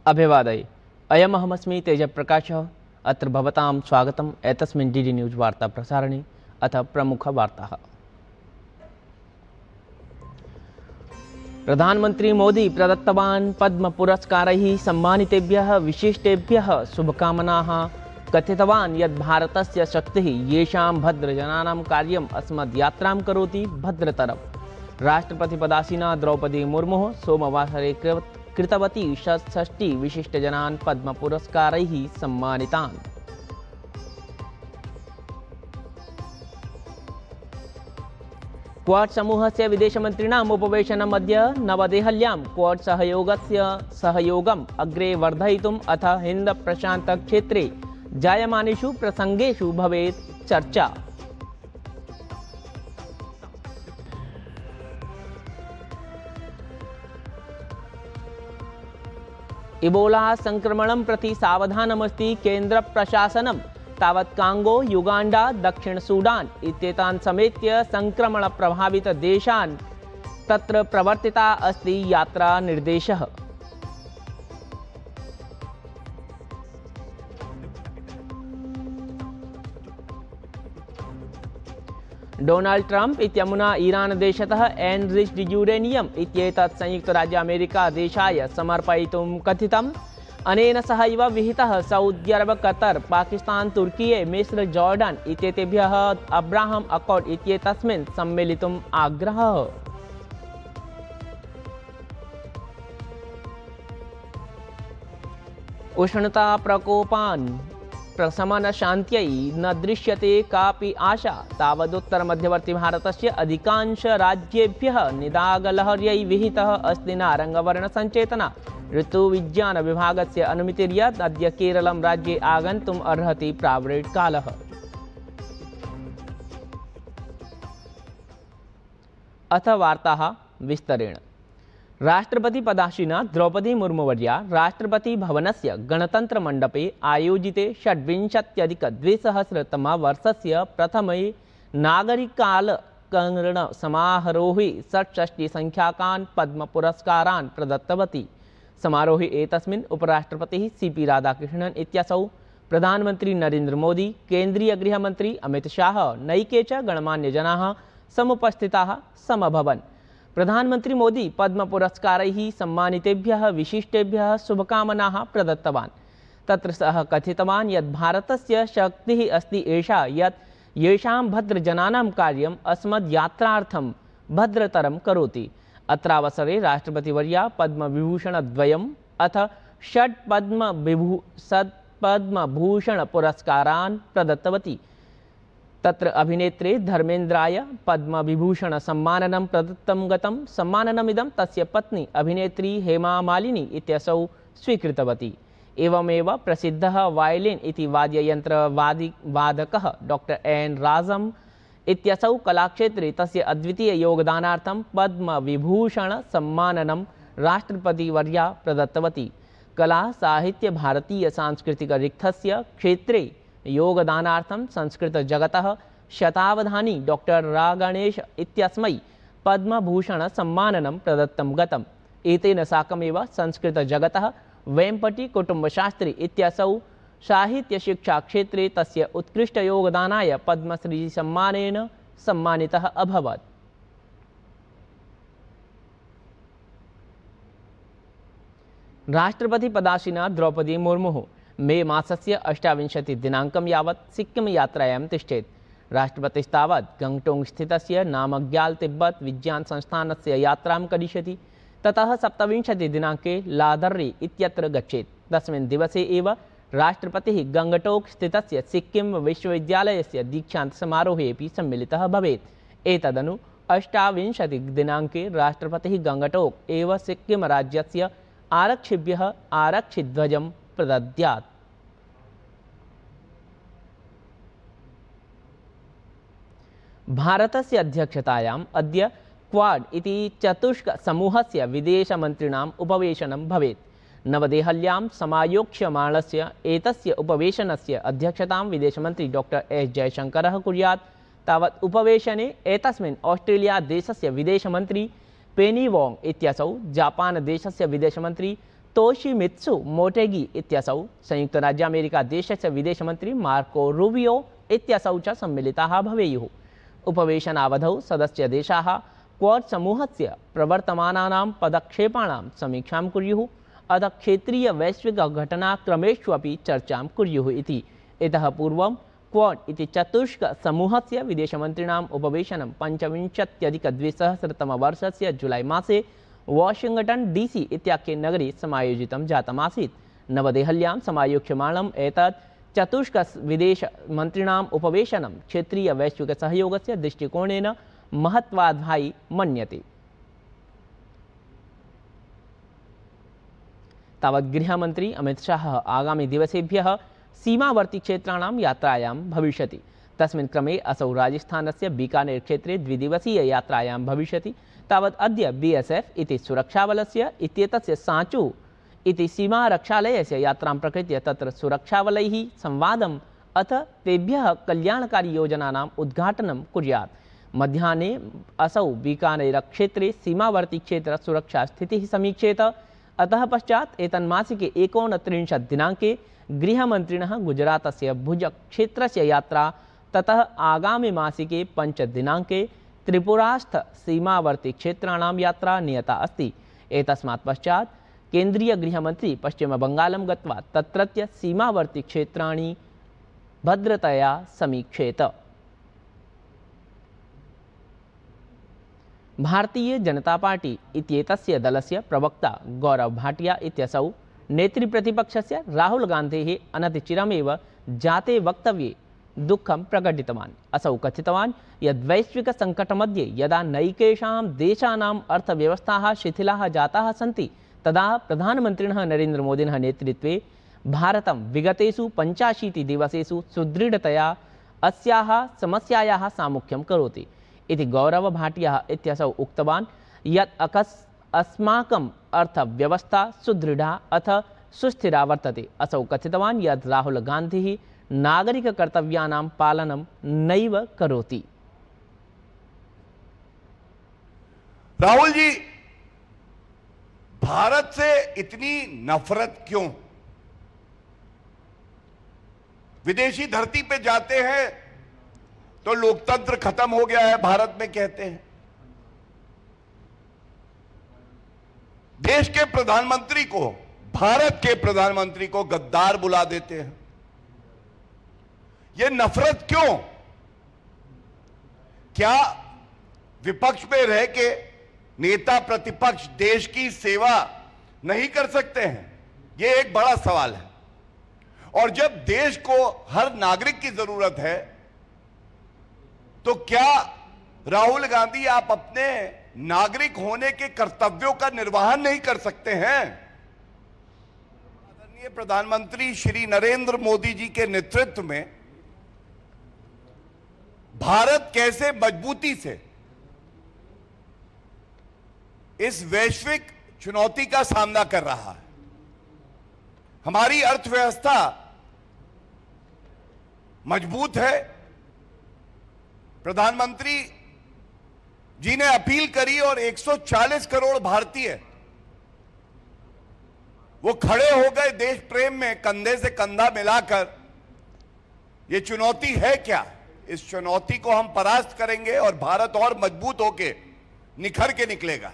अभिवादये अयमहमस्मि तेजप्रकाशः। अत्र भवतां स्वागतम् एतस्मिन् डीडी न्यूज़ वार्ता प्रसारणे। अथ प्रमुखवार्ताः। प्रधानमंत्री मोदी प्रदत्तवान् पद्म पुरस्कारैः सम्मानितेभ्यः विशिष्टेभ्यः शुभकामनाः। कथितवान् यत् भारतस्य शक्तिः येषां भद्रजनानां कार्यम् अस्मद् यात्रां करोति भद्रतरम्। राष्ट्रपतिपदासीना द्रौपदी मुर्मुः सोमवासरे कृतवती 66 विशिष्टजनान् पद्म पुरस्कारैः सम्मानितान्। क्वाड समूहस्य विदेशमन्त्रिणाम् उपवेशनम् अद्य नवदेहल्यां क्वाड सहयोगम् अग्रे वर्धयितुम् अथ हिन्द प्रशान्त क्षेत्रे जायमानेषु प्रसङ्गेषु भवेत् चर्चा। इबोला संक्रमणं प्रति सावधानमस्ति केन्द्र प्रशासनम्। तावत् कांगो, युगांडा, दक्षिण सूडान इत्येतान् समेत्य संक्रमण प्रभावित देशान् तत्र प्रवर्तिता अस्ति यात्रा निर्देशः। डोनाल्ड ट्रम्प इत्यमुना ईरान देशतः एनरिच्ड यूरेनियम इत्येतत् संयुक्त राज्य अमेरिका देशाय समर्पयितुं कथितम्। अनेन सहैव विहितः सऊदी अरब, कतर, पाकिस्तान, तुर्की, मिस्र, जॉर्डन इत्येतेभ्यः अब्राहम अकॉर्ड इत्येतस्मिन् सम्मिलितुम् आग्रहः। उष्णता प्रकोपान् प्रशमनशान्त्यै न दृश्यते कापि आशा। तावदुत्तर मध्यवर्ती भारतस्य अधिकांश राज्येभ्यः निदागलहर्यै विहितः अस्ति नारङ्गवर्णसञ्चेतना। ऋतुविज्ञान विभागस्य अनुमतिर्यत् अद्य केरलं राज्ये आगन्तुम् अर्हति प्रावृट् कालः। अथ वार्ताः विस्तरेण। राष्ट्रपति पदासीना द्रौपदी मुर्मुवर्या राष्ट्रपति भवनस्य गणतन्त्रमण्डपे आयोजिते 26-2000 प्रथमे नागरिकालकरणसमारोहे 66 संख्याकान् पद्म पुरस्कारान् प्रदत्तवती। समारोहे एतस्मिन् उपराष्ट्रपतिः सीपी राधाकृष्णन् इत्यसौ, प्रधानमंत्री नरेन्द्र मोदी, केन्द्रीय गृहमंत्री अमित शाह नैके च गणमान्यजनाः समुपस्थिताः समभवन्। प्रधानमंत्री मोदी पद्म पुरस्कारैः सम्मानितेभ्यः विशिष्टेभ्यः शुभकामनाः प्रदत्तवान्। तत्र सः कथितवान् यत् भारतस्य शक्तिः अस्ति एषा यत् येषां भद्रजनानां कार्यम् अस्मद् यात्रार्थं भद्रतरं करोति। अत्रावसरे राष्ट्रपतिवर्या पद्मविभूषणद्वयम् अथ 6 पद्मभूषण पुरस्कारान् प्रदत्तवती। तत्र अभिनेत्रे धर्मेन्द्राय पद्मविभूषण सम्माननं प्रदत्तं गतं। सम्माननमिदं तस्य पत्नी अभिनेत्री हेमा मालिनी इत्यसौ स्वीकृतवती। एवमेव प्रसिद्धः वायलिन् इति वाद्ययन्त्रवादकः डॉक्टर एन राजम इत्यसौ कलाक्षेत्रे तस्य अद्वितीययोगदानार्थं पद्मविभूषण सम्माननं राष्ट्रपतिवर्या प्रदत्तवती। कला साहित्य भारतीय सांस्कृतिक रिक्थस्य क्षेत्रे योगदानार्थं संस्कृत जगतः शतावधानी डॉक्टर रागणेश इत्यस्मै पद्मभूषण सम्माननं प्रदत्तं गतम्। एतेन साकमेव संस्कृत जगतः वेम्पटि कुटुम्बशास्त्री इत्यसौ साहित्य शिक्षा क्षेत्रे तस्य उत्कृष्ट योगदानाय पद्मश्री सम्मानेन सम्मानितः अभवत्। राष्ट्रपति पदासीना द्रौपदी मुर्मुः मे मासस्य 28 दिनाङ्कं यावत् सिक्किम यात्रायां तिष्ठेत्। राष्ट्रपतिस्तावत् गङ्गटोङ्ग् स्थितस्य नामग्याल् तिब्बत् विज्ञान संस्थानस्य यात्रां करिष्यति। ततः 27 दिनाङ्के लादर्री इत्यत्र गच्छेत्। तस्मिन् दिवसे एव राष्ट्रपतिः गङ्गटोक् स्थितस्य सिक्किम विश्वविद्यालयस्य दीक्षान्तसमारोहे अपि सम्मिलितः भवेत्। एतदनु 28 दिनाङ्के राष्ट्रपतिः गङ्गटोक् एव सिक्किम राज्यस्य आरक्षिभ्यः आरक्षिध्वजं प्रदद्यात्। भारतस्य अध्यक्षतायाम् अद्य क्वाड इति चतुष्क समूहस्य विदेशमन्त्रिणाम् उपवेशनं भवेत्। नवदेहल्यां समायोक्ष्यमाणस्य एतस्य उपवेशनस्य अध्यक्षतां विदेशमन्त्री डॉक्टर एस जयशंकरः कुर्यात्। तावत् उपवेशने एतस्मिन् ऑस्ट्रेलिया देशस्य विदेशमन्त्री पेनी वोंग इत्यसौ, जापान देशस्य विदेशमन्त्री तोशिमित्सु मोटेगी इत्यसौ संयुक्तराज्यामेरिकादेशस्य विदेशमन्त्री मार्को रूबियो इत्यसौ च सम्मिलिताः भवेयुः। उपवेशनावधौ सदस्यदेशाः क्वाड समूहस्य प्रवर्तमानानां पदक्षेपाणां समीक्षां कुर्युः, अथ क्षेत्रीय वैश्विक घटनाक्रमेष्वपि चर्चां कुर्युः इति। इतः पूर्वं क्वाड इति चतुष्क समूहस्य विदेशमन्त्रिणाम् उपवेशनं 25-अधिक-2000 जुलै मासे वाशिङ्ग्टन् DC इत्याख्ये नगरे समायोजितं जातमासीत्। नवदेहल्यां समायोक्ष्यमाणम् एतत् चतुष्क विदेशमन्त्रिणाम् उपवेशनं क्षेत्रीय वैश्विक सहयोगस्य दृष्टिकोणेन महत्वाधायि मन्यते। तावत् गृहमन्त्री अमित शाह आगामी दिवसेभ्यः सीमावर्ती क्षेत्राणां यात्रायां भविष्यति। तस्मिन् क्रमे असौ राजस्थानस्य बीकानेर क्षेत्रे द्विदिवसीय यात्रायां भविष्यति। तावत् अद्य BSF इति सुरक्षाबलस्य इत्येतस्य सांचू इति सीमारक्षालयस्य यात्रां प्रकृत्य तत्र सुरक्षाबलैः संवादम् अथ तेभ्यः कल्याणकारी योजनानाम् उद्घाटनं कुर्यात्। मध्याह्ने असौ बीकानेर क्षेत्रे सीमावर्ती क्षेत्र सुरक्षा स्थितिः समीक्षेत। अतः पश्चात् एतन्मासिके 29 दिनाङ्के गृहमन्त्रिणः गुजरातस्य भुज क्षेत्रस्य यात्रा, ततः आगामि मासिके 5 दिनाङ्के त्रिपुरास्थ सीमावर्ती क्षेत्राणां यात्रा नियता अस्ति। एतस्मात् पश्चात् केन्द्रीय गृहमन्त्री पश्चिमबङ्गालं गत्वा तत्रत्य सीमावर्ती क्षेत्राणि भद्रतया समीक्षेत। भारतीय जनता पार्टी इत्येतस्य दलस्य प्रवक्ता गौरव भाटिया इत्यसौ नेतृप्रतिपक्षस्य राहुल गान्धेः अनतिचिरमेव जाते वक्तव्ये दुःखं प्रकटितवान्। असौ कथितवान् यद् वैश्विकसङ्कटमध्ये यदा नैकेषां देशानाम् अर्थव्यवस्थाः शिथिलाः जाताः सन्ति तदा प्रधानमन्त्रिणः नरेन्द्रमोदिनः नेतृत्वे भारतं विगतेषु 85 दिवसेषु सुदृढतया अस्याः समस्यायाः सामुख्यं करोति इति गौरव भाटिया इत्यसौ उक्तवान् यत् अस्माकम् अर्थव्यवस्था सुदृढ़ा अथ सुस्थिरा वर्तते। असौ कथितवान् यत् राहुल गान्धी नागरिककर्तव्यानां पालनं नैव करोति। राहुल जी, भारत से इतनी नफरत क्यों? विदेशी धरती पे जाते हैं तो लोकतंत्र खत्म हो गया है भारत में कहते हैं। देश के प्रधानमंत्री को, भारत के प्रधानमंत्री को गद्दार बुला देते हैं। यह नफरत क्यों? क्या विपक्ष में रह के नेता प्रतिपक्ष देश की सेवा नहीं कर सकते हैं? यह एक बड़ा सवाल है। और जब देश को हर नागरिक की जरूरत है तो क्या राहुल गांधी आप अपने नागरिक होने के कर्तव्यों का निर्वहन नहीं कर सकते हैं? आदरणीय प्रधानमंत्री श्री नरेंद्र मोदी जी के नेतृत्व में भारत कैसे मजबूती से इस वैश्विक चुनौती का सामना कर रहा है। हमारी अर्थव्यवस्था मजबूत है। प्रधानमंत्री जी ने अपील करी और 140 करोड़ भारतीय वो खड़े हो गए देश प्रेम में, कंधे से कंधा मिलाकर। ये चुनौती है क्या? इस चुनौती को हम परास्त करेंगे और भारत और मजबूत होके निखर के निकलेगा।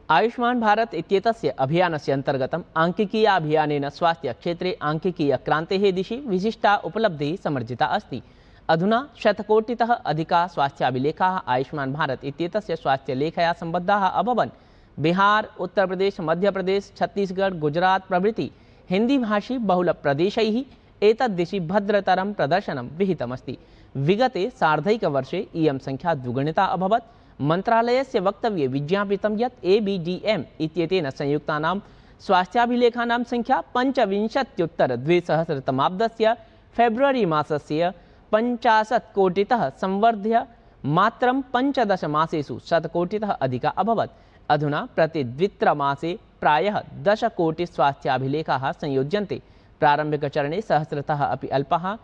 आयुष्मान भारत इत्येतस्य अभियानस्य अन्तर्गतम् आङ्किकीयाभियानेन स्वास्थ्यक्षेत्रे आङ्किकीयक्रान्तेः दिशि विशिष्टा उपलब्धिः समर्जिता अस्ति। अधुना 100 कोटितः अधिकाः स्वास्थ्याभिलेखाः आयुष्मान भारत इत्येतस्य स्वास्थ्यलेखया सम्बद्धाः अभवन्। बिहार, उत्तर प्रदेश, मध्य प्रदेश, छत्तीसगढ़, गुजरात प्रभृति हिन्दीभाषी बहुलप्रदेशैः एतद्दिशि भद्रतरं प्रदर्शनं विहितमस्ति। विगते सार्धैकवर्षे इयं संख्या द्विगुणिता अभवत्। मन्त्रालयस्य वक्तव्ये विज्ञापितं यत् ABDM इत्येतेन संयुक्तानां स्वास्थ्याभिलेखानां संख्या 25-उत्तर-2000 फेब्रुवरी मासस्य 50 कोटितः संवर्ध्य मात्रं 15 मासेषु 100 कोटितः अधिका अभवत्। अधुना प्रति द्वित्रमासे प्रायः 10 कोटि स्वास्थ्याभिलेखाः संयोज्यन्ते। प्रारम्भिकचरणे सहस्रतः अपि अल्पाः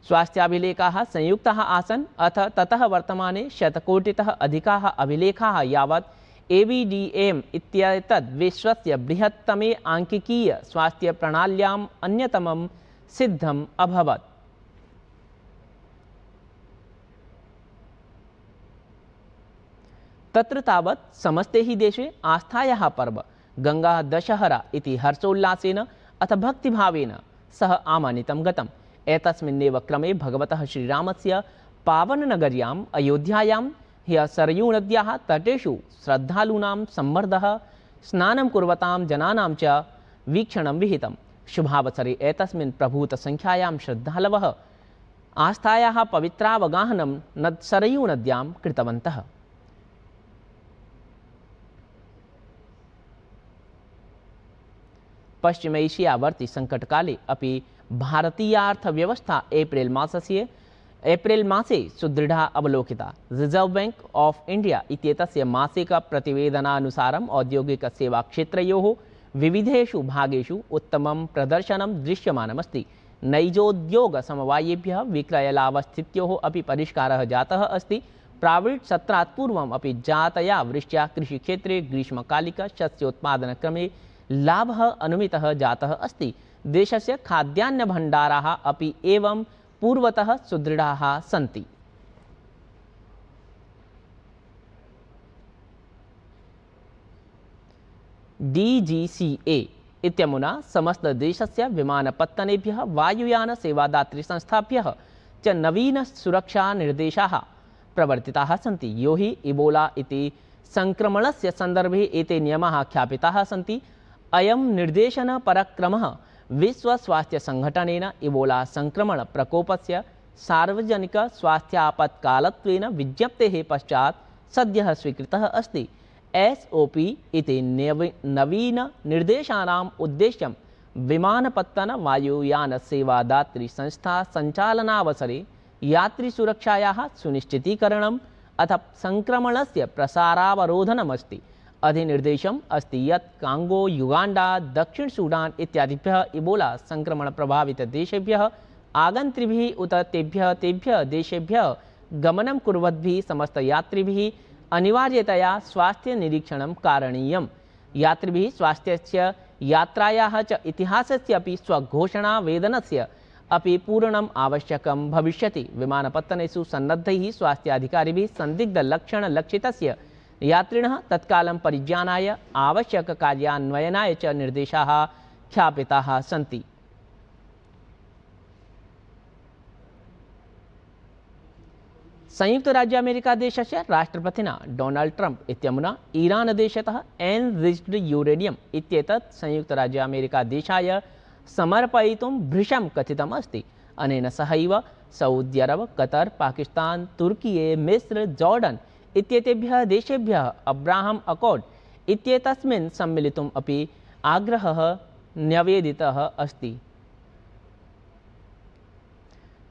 स्वास्थ्याभिलेखाः संयुक्ताः आसन्, अथ ततः वर्तमाने 100 कोटितः अधिकाः अभिलेखाः यावत् ABDM इत्येतद् विश्वस्य बृहत्तमे आङ्किकीय स्वास्थ्यप्रणाल्याम् अन्यतमं सिद्धम् अभवत्। तत्र तावत् समस्ते हि देशे आस्थायाः पर्व गंगा दशहरा इति हर्षोल्लासेन अथ भक्तिभावेन सह आमानितं गतम्। एतस्मिन्नेव क्रमे भगवतः श्रीरामस्य पावननगर्याम् अयोध्यायां ह्यः सरयूनद्याः तटेषु श्रद्धालूनां सम्मर्दः स्नानं कुर्वतां जनानां च वीक्षणं विहितं। शुभावसरे एतस्मिन् प्रभूतसंख्यायां श्रद्धालवः आस्थायाः पवित्रावगाहनं सरयूनद्यां कृतवन्तः। पश्चिम एशियावर्ती संकटकाले अपि भारतीयार्थव्यवस्था एप्रिल मासे सुदृढ़ा अवलोकिता। रिजर्व बैंक ऑफ इंडिया इत्येतस्य मासिक प्रतिवेदनानुसारम् औद्योगिकसेवाक्षेत्रयोः विविधेषु भागेषु उत्तमं प्रदर्शनं दृश्यमानमस्ति। नैजोद्योगसमवायेभ्यः विक्रयलाभस्थित्योः अपि परिष्कारः जातः अस्ति। प्राविड्-सत्रात् पूर्वम् अपि जातया वृष्ट्या कृषिक्षेत्रे ग्रीष्मकालिकशस्योत्पादनक्रमे लाभः अनुमितः जातः अस्ति। देशस्य खाद्यान्नभण्डाराः अपि एवं पूर्वतः सुदृढ़ाः सन्ति। DGCA इत्यमुना समस्तदेशस्य विमानपत्तनेभ्यः वायुयानसेवादातृसंस्थाभ्यः च नवीनसुरक्षानिर्देशाः प्रवर्तिताः सन्ति। यो हि इबोला इति संक्रमणस्य सन्दर्भे एते नियमाः ख्यापिताः सन्ति। अयं निर्देशनपरक्रमः विश्वस्वास्थ्यसङ्घटनेन इबोला संक्रमण प्रकोपस्य सार्वजनिकस्वास्थ्यापत्कालत्वेन विज्ञप्तेः पश्चात् सद्यः स्वीकृतः अस्ति। SOP इति नवीननिर्देशानाम् उद्देश्यं विमानपत्तनवायुयानसेवादातृसंस्था सञ्चालनावसरे यात्रिसुरक्षायाः सुनिश्चितीकरणम् अथ संक्रमणस्य प्रसारावरोधनमस्ति। अधिनिर्देशम् अस्ति यत् कांगो, युगांडा, दक्षिण सूडान इत्यादिभ्यः इबोला संक्रमणप्रभावितदेशेभ्यः आगन्तृभिः उत तेभ्यः देशेभ्यः गमनं कुर्वद्भिः समस्तयात्रिभिः अनिवार्यतया स्वास्थ्यनिरीक्षणं कारणीयम्। यात्रिभिः स्वास्थ्यस्य यात्रायाः च इतिहासस्य अपि स्वघोषणावेदनस्य अपि पूरणम् आवश्यकं भविष्यति। विमानपत्तनेषु सन्नद्धैः स्वास्थ्याधिकारिभिः संदिग्धलक्षणलक्षितस्य यात्रिणः तत्कालं परिज्ञानाय आवश्यककार्यान्वयनाय च निर्देशाः ख्यापिताः सन्ति। संयुक्तराज्यामेरिकादेशस्य राष्ट्रपतिना डोनाल्ड ट्रम्प इत्यमुना ईरानदेशतः एन्रिच्ड् यूरेनियम् इत्येतत् संयुक्तराज्यामेरिकादेशाय समर्पयितुं भृशं कथितम् अस्ति। अनेन सहैव सऊदी अरब, कतर, पाकिस्तान, तुर्की, मिस्र, जॉर्डन इत्येतेभ्यः देशेभ्यः अब्राहम अकॉर्ड इत्येतस्मिन् सम्मिलितुम् अपि आग्रहः न्यवेदितः अस्ति।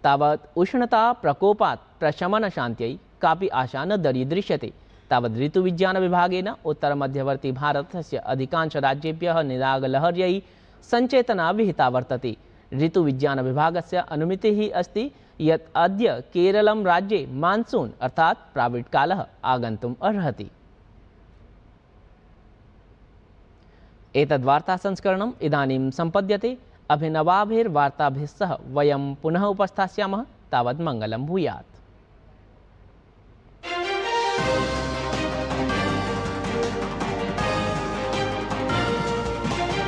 तावत् उष्णता प्रकोपात् प्रशमनशान्त्यै कापि आशा न दरीदृश्यते। तावत् ऋतुविज्ञानविभागेन उत्तरमध्यवर्ती भारतस्य अधिकांशराज्येभ्यः निदागलहर्यै सञ्चेतना विहिता वर्तते। ऋतुविज्ञानविभागस्य अनुमितिः अस्ति यत् अद्य केरलं राज्ये मानसून् अर्थात् प्राविड्कालः आगन्तुम् अर्हति। एतद्वार्तासंस्करणम् इदानीं सम्पद्यते। अभिनवाभिर्वार्ताभिः सह वयं पुनः उपस्थास्यामः। तावत् मङ्गलं भूयात्।